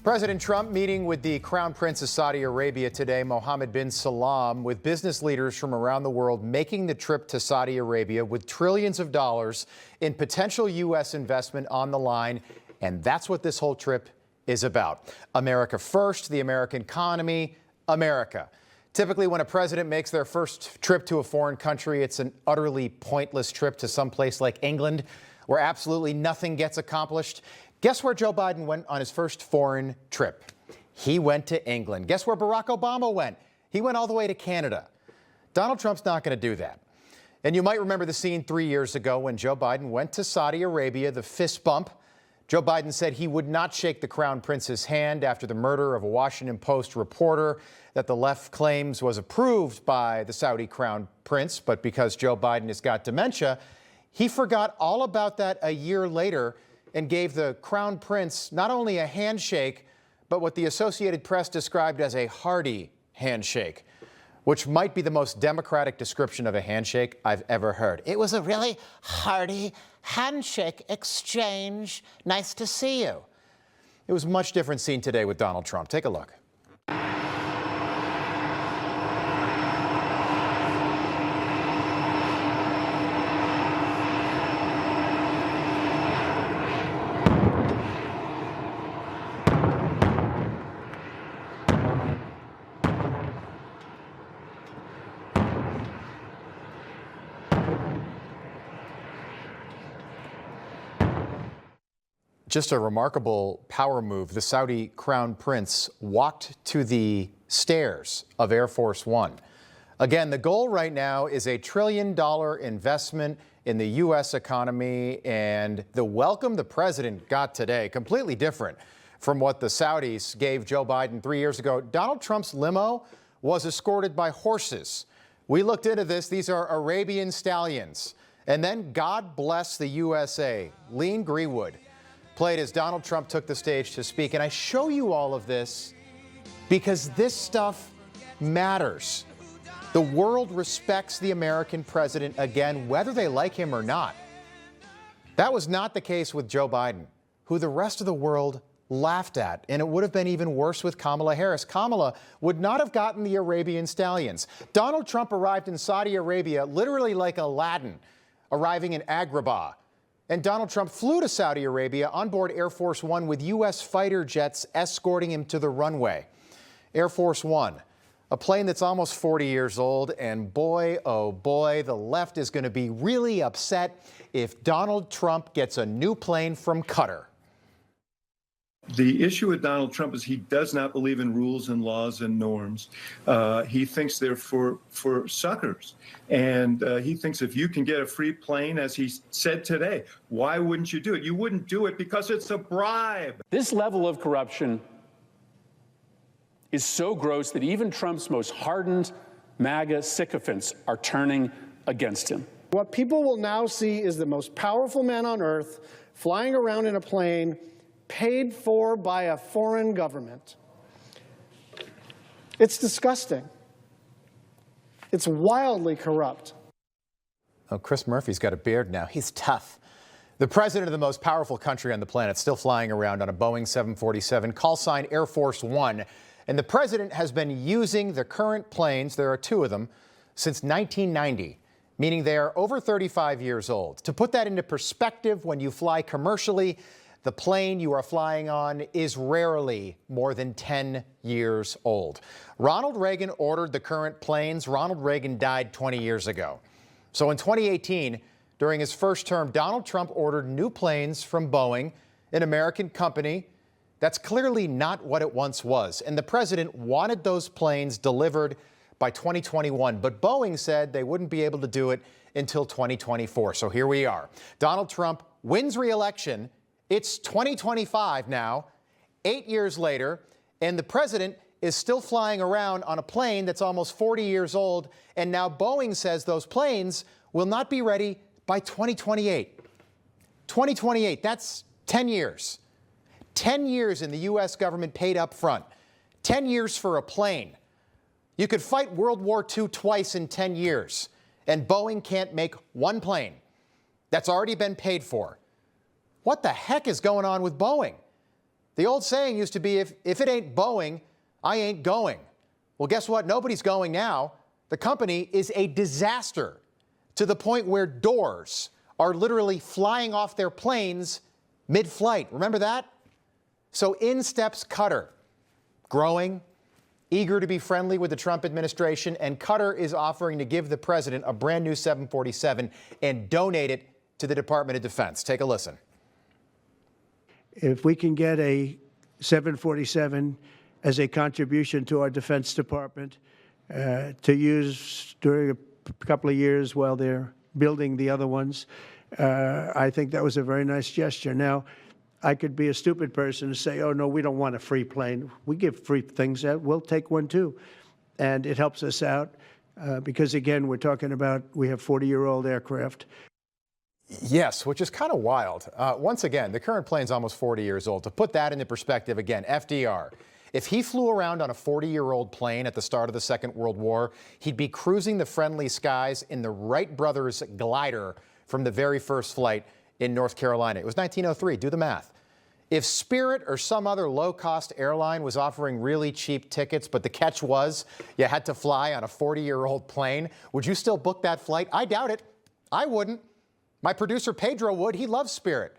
President Trump meeting with the Crown Prince of Saudi Arabia today, Mohammed bin Salman, with business leaders from around the world making the trip to Saudi Arabia with trillions of dollars in potential U.S. investment on the line. And that's what this whole trip is about. America first, the American economy, America. Typically, when a president makes their first trip to a foreign country, it's an utterly pointless trip to some place like England, where absolutely nothing gets accomplished. Guess where Joe Biden went on his first foreign trip? He went to England. Guess where Barack Obama went? He went all the way to Canada. Donald Trump's not going to do that. And you might remember the scene 3 years ago when Joe Biden went to Saudi Arabia, the fist bump. Joe Biden said he would not shake the Crown Prince's hand after the murder of a Washington Post reporter that the left claims was approved by the Saudi Crown Prince. But because Joe Biden has got dementia, he forgot all about that a year later and gave the Crown Prince not only a handshake, but what the Associated Press described as a hearty handshake, which might be the most democratic description of a handshake I've ever heard. It was a really hearty handshake exchange. Nice to see you. It was a much different scene today with Donald Trump. Take a look. Just a remarkable power move. The Saudi Crown Prince walked to the stairs of Air Force One. Again, the goal right now is a $1 trillion investment in the U.S. economy, and the welcome the president got today, completely different from what the Saudis gave Joe Biden 3 years ago. Donald Trump's limo was escorted by horses. We looked into this. These are Arabian stallions. And then God bless the USA. Lean Greenwood played as Donald Trump took the stage to speak. And I show you all of this because this stuff matters. The world respects the American president again, whether they like him or not. That was not the case with Joe Biden, who the rest of the world laughed at. And it would have been even worse with Kamala Harris. Kamala would not have gotten the Arabian stallions. Donald Trump arrived in Saudi Arabia literally like Aladdin arriving in Agrabah. And Donald Trump flew to Saudi Arabia on board Air Force One with U.S. fighter jets escorting him to the runway. Air Force One, a plane that's almost 40 years old. And boy, oh boy, the left is going to be really upset if Donald Trump gets a new plane from Qatar. The issue with Donald Trump is he does not believe in rules and laws and norms. He thinks they're for suckers. And he thinks if you can get a free plane, as he said today, why wouldn't you do it? You wouldn't do it because it's a bribe. This level of corruption is so gross that even Trump's most hardened MAGA sycophants are turning against him. What people will now see is the most powerful man on earth flying around in a plane paid for by a foreign government. It's disgusting. It's wildly corrupt. Oh, Chris Murphy's got a beard now. He's tough. The president of the most powerful country on the planet still flying around on a Boeing 747, call sign Air Force One. And the president has been using the current planes, there are two of them, since 1990, meaning they are over 35 years old. To put that into perspective, when you fly commercially, the plane you are flying on is rarely more than 10 years old. Ronald Reagan ordered the current planes. Ronald Reagan died 20 years ago. So in 2018, during his first term, Donald Trump ordered new planes from Boeing, an American company. That's clearly not what it once was. And the president wanted those planes delivered by 2021. But Boeing said they wouldn't be able to do it until 2024. So here we are. Donald Trump wins re-election. It's 2025 now, 8 years later, and the president is still flying around on a plane that's almost 40 years old, and now Boeing says those planes will not be ready by 2028. 2028, that's 10 years. 10 years in the U.S. government paid up front. 10 years for a plane. You could fight World War II twice in 10 years, and Boeing can't make one plane that's already been paid for. What the heck is going on with Boeing? The old saying used to be, if it ain't Boeing, I ain't going. Well, guess what? Nobody's going now. The company is a disaster to the point where doors are literally flying off their planes mid-flight. Remember that? So in steps Qatar, growing, eager to be friendly with the Trump administration, and Qatar is offering to give the president a brand new 747 and donate it to the Department of Defense. Take a listen. If we can get a 747 as a contribution to our Defense Department to use during a couple of years while they're building the other ones, I think that was a very nice gesture. Now, I could be a stupid person and say, oh, no, we don't want a free plane. We give free things out. We'll take one, too. And it helps us out because, again, we're talking about we have 40-year-old aircraft. Yes, which is kind of wild. Once again, the current plane's almost 40 years old. To put that into perspective, again, FDR, if he flew around on a 40-year-old plane at the start of the Second World War, he'd be cruising the friendly skies in the Wright brothers glider from the very first flight in North Carolina. It was 1903. Do the math. If Spirit or some other low-cost airline was offering really cheap tickets, but the catch was you had to fly on a 40-year-old plane, would you still book that flight? I doubt it. I wouldn't. My producer Pedro would. He loves Spirit.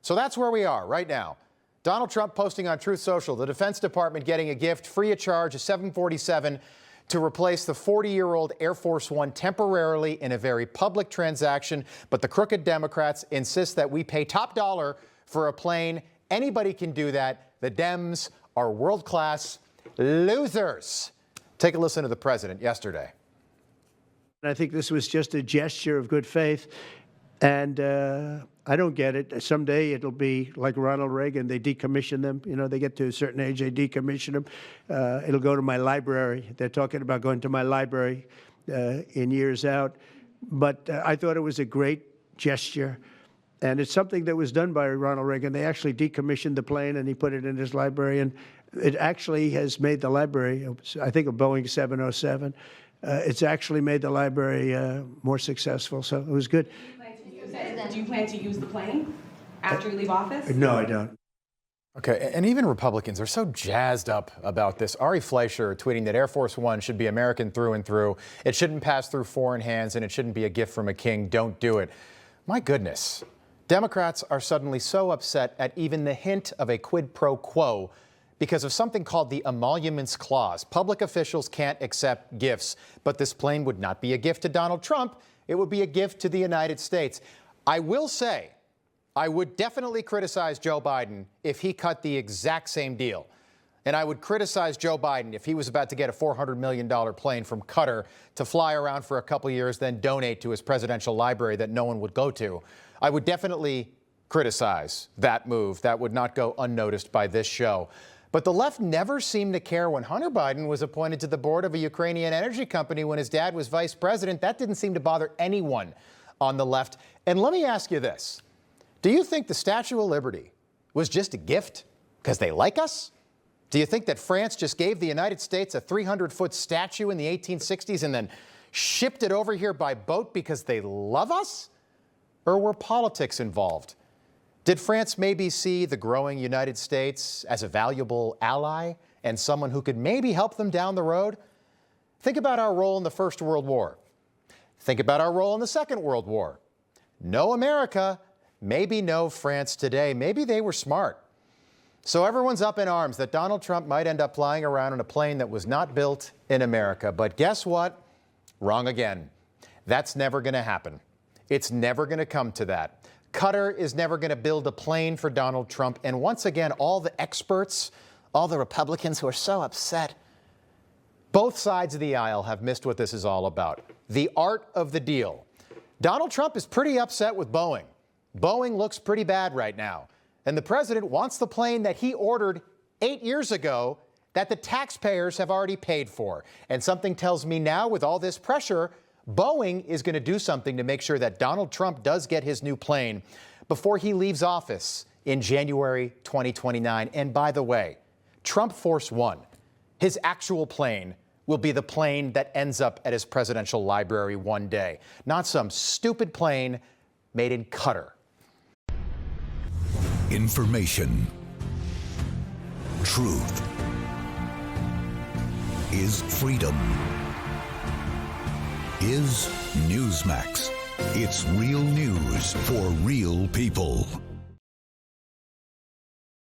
So that's where we are right now. Donald Trump posting on Truth Social, the Defense Department getting a gift free of charge, a 747, to replace the 40-year-old Air Force One temporarily in a very public transaction. But the crooked Democrats insist that we pay top dollar for a plane. Anybody can do that. The Dems are world-class losers. Take a listen to the president yesterday. I think this was just a gesture of good faith. And I don't get it. Someday it'll be like Ronald Reagan. They decommission them. You know, they get to a certain age, they decommission them. It'll go to my library. They're talking about going to my library in years out. But I thought it was a great gesture. And it's something that was done by Ronald Reagan. They actually decommissioned the plane, and he put it in his library. And it actually has made the library, I think, a Boeing 707. It's actually made the library more successful. So it was good. Do you plan to use the plane after you leave office? No, I don't. Okay, and even Republicans are so jazzed up about this. Ari Fleischer tweeting that Air Force One should be American through and through. It shouldn't pass through foreign hands, and it shouldn't be a gift from a king. Don't do it. My goodness. Democrats are suddenly so upset at even the hint of a quid pro quo because of something called the Emoluments Clause. Public officials can't accept gifts, but this plane would not be a gift to Donald Trump. It would be a gift to the United States. I will say, I would definitely criticize Joe Biden if he cut the exact same deal. And I would criticize Joe Biden if he was about to get a $400 million plane from Qatar to fly around for a couple years, then donate to his presidential library that no one would go to. I would definitely criticize that move. That would not go unnoticed by this show. But the left never seemed to care when Hunter Biden was appointed to the board of a Ukrainian energy company when his dad was vice president. That didn't seem to bother anyone on the left. And let me ask you this. Do you think the Statue of Liberty was just a gift because they like us? Do you think that France just gave the United States a 300-foot statue in the 1860s and then shipped it over here by boat because they love us? Or were politics involved? Did France maybe see the growing United States as a valuable ally and someone who could maybe help them down the road? Think about our role in the First World War. Think about our role in the Second World War. No America, maybe no France today. Maybe they were smart. So everyone's up in arms that Donald Trump might end up flying around in a plane that was not built in America. But guess what? Wrong again. That's never going to happen. It's never going to come to that. Qatar is never going to build a plane for Donald Trump. And once again, all the experts, all the Republicans who are so upset, both sides of the aisle have missed what this is all about. The art of the deal. Donald Trump is pretty upset with Boeing. Boeing looks pretty bad right now. And the president wants the plane that he ordered 8 years ago that the taxpayers have already paid for. And something tells me now, with all this pressure, Boeing is going to do something to make sure that Donald Trump does get his new plane before he leaves office in January 2029. And by the way, Trump Force One, his actual plane, will be the plane that ends up at his presidential library one day, not some stupid plane made in Qatar. Information. truth is freedom. Is Newsmax. It's real news for real people.